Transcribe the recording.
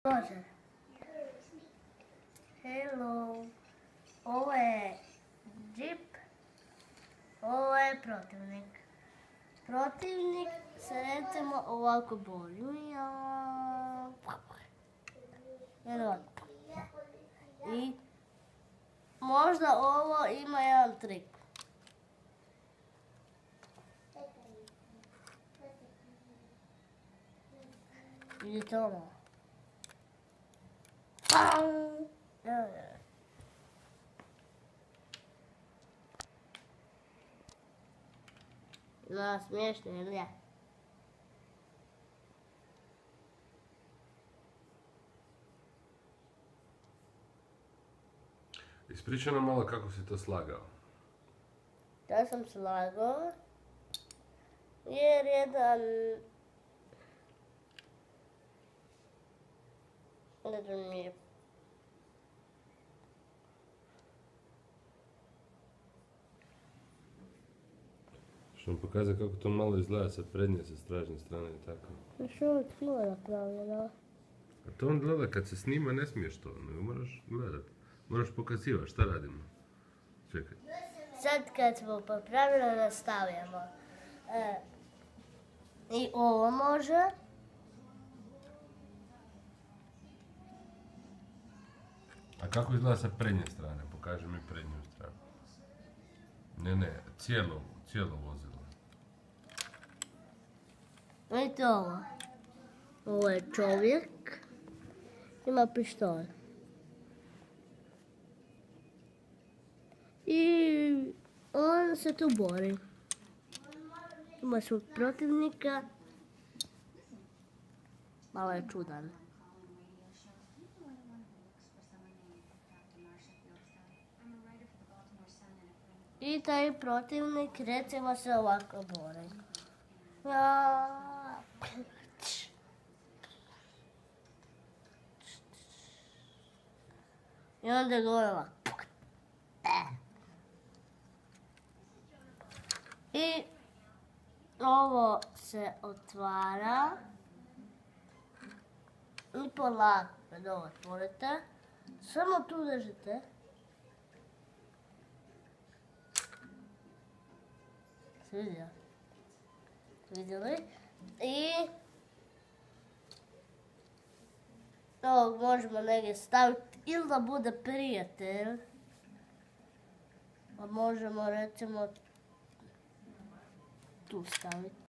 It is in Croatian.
Može. Hello. Ovo je džip. Ovo je protivnik. Protivnik se recimo ovako bori. I možda ovo ima jedan trik. Vidite ovo. Da, smiješno ili ne? Ispričaj nam malo kako si to slagao. Ja sam slagao jer jedan mi je Što vam pokazuje kako to malo izgleda sa prednje, sa stražnje strane i tako. što je krivo napravljeno. A to on gleda kad se snima, ne smiješ to, nego moraš gledat. Moraš pokazivati šta radimo. Čekaj. Sad kad smo popravili nastavljamo. I ovo može. A kako izgleda sa prednje strane? Pokaži mi prednju stranu. Ne, cijelo vozilo. Vidite ovo. Ovo je čovjek. Ima pištolj. I on se tu bori. Ima svog protivnika. Malo je čudan. I taj protivnik recimo se ovako bori. I onda gore ovako. I ovo se otvara. I polako kad ovo otvorite. Samo tu držite. Vidjeli? I ovo možemo negdje staviti ili da bude prijatelj. A možemo recimo tu staviti.